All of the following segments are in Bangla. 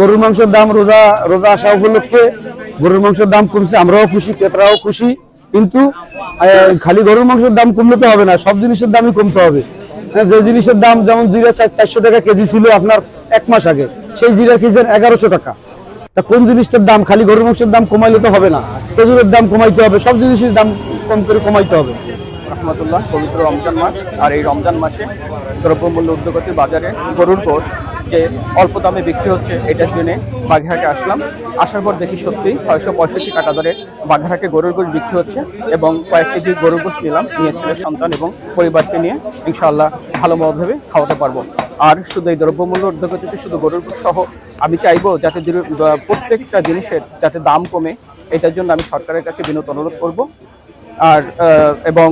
গরুর মাংসের দাম রোজা আসা উপলক্ষে গরুর মাংসের দাম কমছে, আমরাও খুশি, ক্রেতারাও খুশি। কিন্তু খালি গরুর মাংসের দাম কমলে তো হবে না, সব জিনিসের দামই কমতে হবে। যে জিনিসের দাম যেমন জিরা 400 টাকা কেজি ছিল আপনার 1 মাস আগে, সেই জিরা কেজি 1100 টাকা। তা কোন জিনিসটার দাম খালি গরুর মাংসের দাম কমাইলে তো হবে না, খেজুরের দাম কমাইতে হবে, সব জিনিসের দাম কম করে কমাইতে হবে। রহমতুল্লাহ, পবিত্র রমজান মাস, আর এই রমজান মাসে দ্রব্যমূল্য ঊর্ধ্বগতির বাজারে গরুর গোশত যে অল্প দামে বিক্রি হচ্ছে, এটার জন্য বাঘেরহাটে আসলাম। আসার পর দেখি সত্যিই 665 টাকা দরে বাঘেরহাটে গরুর গোশত বিক্রি হচ্ছে এবং কয়েক কেজি গরুর গোশত নিলাম, নিয়ে ছেলে সন্তান এবং পরিবারকে নিয়ে ইনশাআল্লাহ ভালোভাবে খাওয়াতে পারবো। আর শুধু এই দ্রব্যমূল্য ঊর্ধ্বগতিতে শুধু গরুর গোশত সহ আমি চাইবো যাতে প্রত্যেকটা জিনিসের যাতে দাম কমে, এটার জন্য আমি সরকারের কাছে বিনীত অনুরোধ করব। আর এবং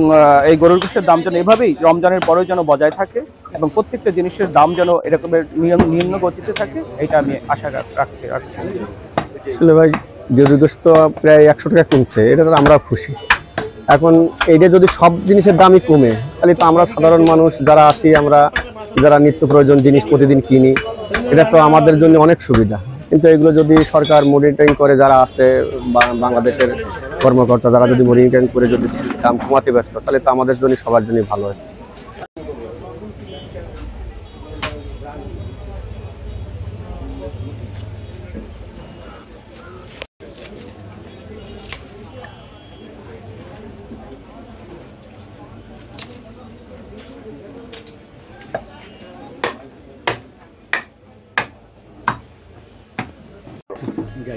এই গরুর গোশতের দাম যেন এভাবেই রমজানের পরেও যেন বজায় থাকে এবং প্রত্যেকটা জিনিসের দাম যেন এরকমের নিম্ন গতিতে থাকে, এটা আমি আশা রাখছি। আসলে ভাই গরুর গোশত প্রায় 100 টাকা কমছে, এটা তো আমরা খুশি। এখন এইটা যদি সব জিনিসের দামই কমে, তাহলে তো আমরা সাধারণ মানুষ যারা আছি, আমরা যারা নিত্য প্রয়োজন জিনিস প্রতিদিন কিনি, এটা তো আমাদের জন্য অনেক সুবিধা। কিন্তু এগুলো যদি সরকার মনিটরিং করে, যারা আছে বাংলাদেশের কর্মকর্তা, যারা যদি মনিটরিং করে যদি দাম কমাতে ব্যস্ত, তাহলে তো আমাদের জন্য সবার জন্য ভালো হয়।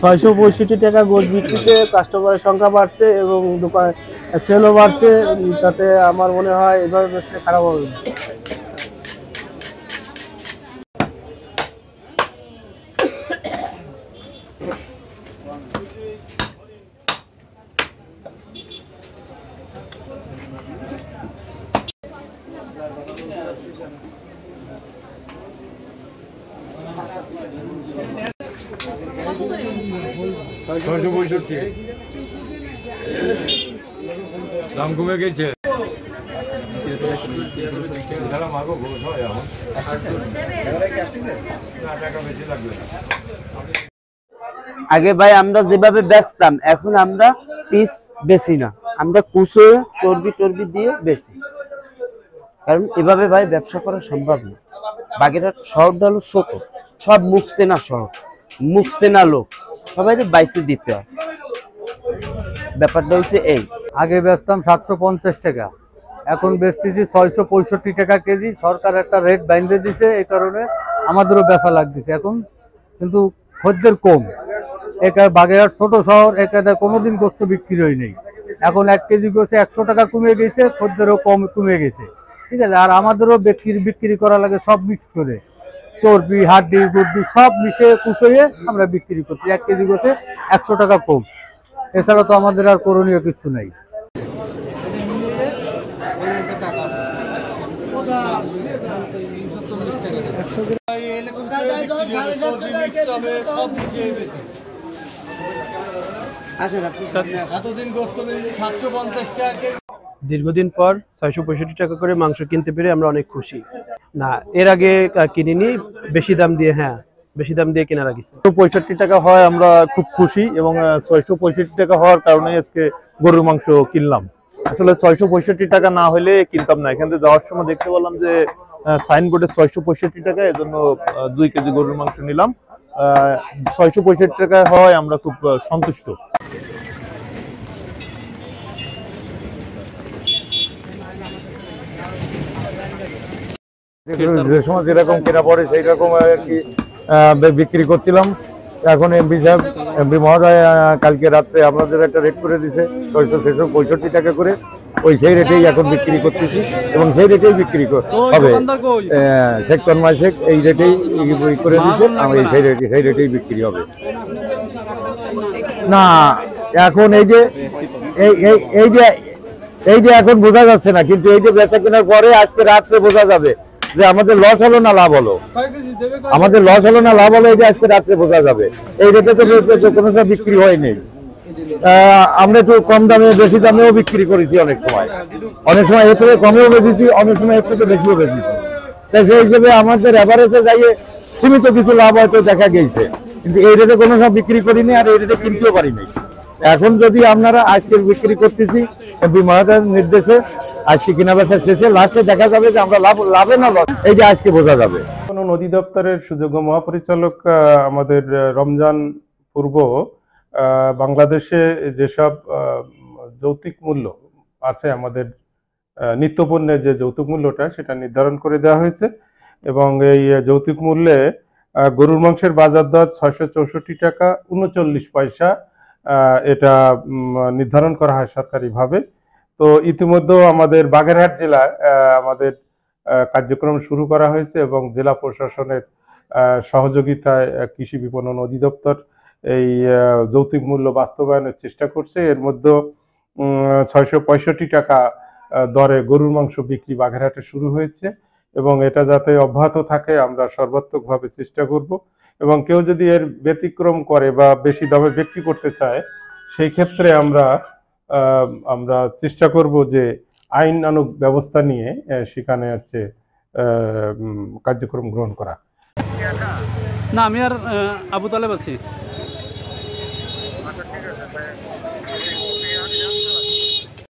665 টাকা গোশ বিক্রিতে কাস্টমারের সংখ্যা বাড়ছে এবং দোকান সেলও বাড়ছে, তাতে আমার মনে হয় এভাবে বেশি খারাপ হবে। দাম কমে গেছে। আগে ভাই আমরা যেভাবে বেচতাম, এখন আমরা পিস বেশি না, আমরা কুচো চর্বি দিয়ে বেশি। কারণ এভাবে ভাই ব্যবসা করা সম্ভব না। বাগেরহাট শহরটা হলো ছোট, সব মুখ চেনা শহর, মুখ চেনা লোক, সবাই বাইসে দিতে হয়। ব্যাপারটা হচ্ছে এই, আগে বেচতাম 750 টাকা, এখন বেচতেছি 665 টাকা কেজি। সরকার একটা রেট বাইন্ধে দিছে, এই কারণে আমাদেরও বেচা লাগতেছে এখন, কিন্তু খদ্দের কম। এখানে বাগেরহাট ছোট শহর, এখানে কোনোদিন গোস্ত বিক্রি হয় নেই। এখন 1 কেজি গোস্তে 100 টাকা কমে গেছে, খদ্দেরও কমে গেছে, ঠিক আছে। আর আমাদেরও বিক্রি করা লাগে সব মিক্স করে, চর্বি, হাড্ডি, গুড্ডি সব মিশিয়ে কুচিয়ে আমরা বিক্রি করছি। 1 কেজি গোস্তে 100 টাকা কম, এছাড়া তো আমাদের আর করণীয় কিছু নাই। দীর্ঘদিন পর 665 টাকা করে মাংস কিনতে পেরে আমরা অনেক খুশি। না, এর আগে কিনিনি, বেশি দাম দিয়ে, হ্যাঁ বেশি দাম দিয়ে কেনা লাগিছে। 65 টাকা হয়, আমরা খুব খুশি এবং 665 টাকা হওয়ার কারণে আজকে গরুর মাংস কিনলাম। আসলে 665 টাকা না হলে কিনতাম না। এখান থেকে যাওয়ার সময় দেখতে পেলাম যে সাইনবোর্ডে 665 টাকা, এজন্য 2 কেজি গরুর মাংস নিলাম। 665 টাকা হয় আমরা খুব সন্তুষ্ট। যে সময় যেরকম কেনা পড়ে সেই রকম আর কি বিক্রি করছিলাম। এখন এমপি মহোদয় কালকে রাত্রে আপনাদের একটা রেট করে দিছে 665 টাকা করে, সেই রেটেই এখন বিক্রি করতেছি এবং সেই রেটেই বিক্রি হবে। শেখ তন্ময় শেখ এই রেটেই করে দিচ্ছে, সেই রেটেই বিক্রি হবে। না, এখন এই যে এই যে এখন বোঝা যাচ্ছে না, কিন্তু এই যে বেচা কেনার পরে আজকে রাত্রে বোঝা যাবে যে আমাদের লস হলো না লাভ হলো, আমাদের লস হলো না লাভ হলো, এই যে আজকে রাত্রে বোঝা যাবে। এই রেটে তো কোনো সময় বিক্রি হয়নি। আমরা একটু কম দামে বেশি দামেও বিক্রি করেছি, অনেক সময় এর থেকে কমেও বেশিছি, অনেক সময় এর থেকে বেশিও বেশিছি। তাই সেই হিসেবে আমাদের এভারেজে যাইয়ে সীমিত কিছু লাভ হয়তো দেখা গেছে, কিন্তু এই রেটে কোনো সময় বিক্রি করিনি আর এই রেটে কিনতেও পারিনি। এখন যদি আপনারা আজকে বিক্রি করতেছি এমপি মহোদয়ের নির্দেশে, আজকে কেনা বেচা শেষে লাস্টে দেখা যাবে যে আমরা লাভে না লস, এই যে আজকে বোঝা যাবে। কোনো নদী দপ্তরের সুযোগ্য মহাপরিচালক আমাদের রমজান পূর্ব বাংলাদেশে যেসব যৌক্তিক মূল্য আছে, আমাদের নিত্যপণ্যের যে যৌতুক মূল্যটা সেটা নির্ধারণ করে দেওয়া হয়েছে এবং এই যৌতুক মূল্যে গরুর মাংসের বাজার দর 664 টাকা 39 পয়সা এটা নির্ধারণ করা হয় সরকারিভাবে। তো ইতিমধ্যে আমাদের বাগেরহাট জেলায় আমাদের কার্যক্রম শুরু করা হয়েছে এবং জেলা প্রশাসনের সহযোগিতায় কৃষি বিপণন অধিদপ্তর এই যৌতুক মূল্য বাস্তবায়নের চেষ্টা করছে। এর মধ্যে 665 টাকা দরে গরুর মাংস বিক্রি বাগেরহাটে শুরু হয়েছে এবং এটা যাতে অব্যাহত থাকে আমরা সর্বাত্মকভাবে চেষ্টা করব এবং কেউ যদি এর ব্যতিক্রম করে বা বেশি দামে বিক্রি করতে চায় সেই ক্ষেত্রে আমরা চেষ্টা করব যে আইনানুগ ব্যবস্থা নিয়ে সেখানে কার্যক্রম গ্রহণ করা। না, আমি আর আবু তালেব আছি।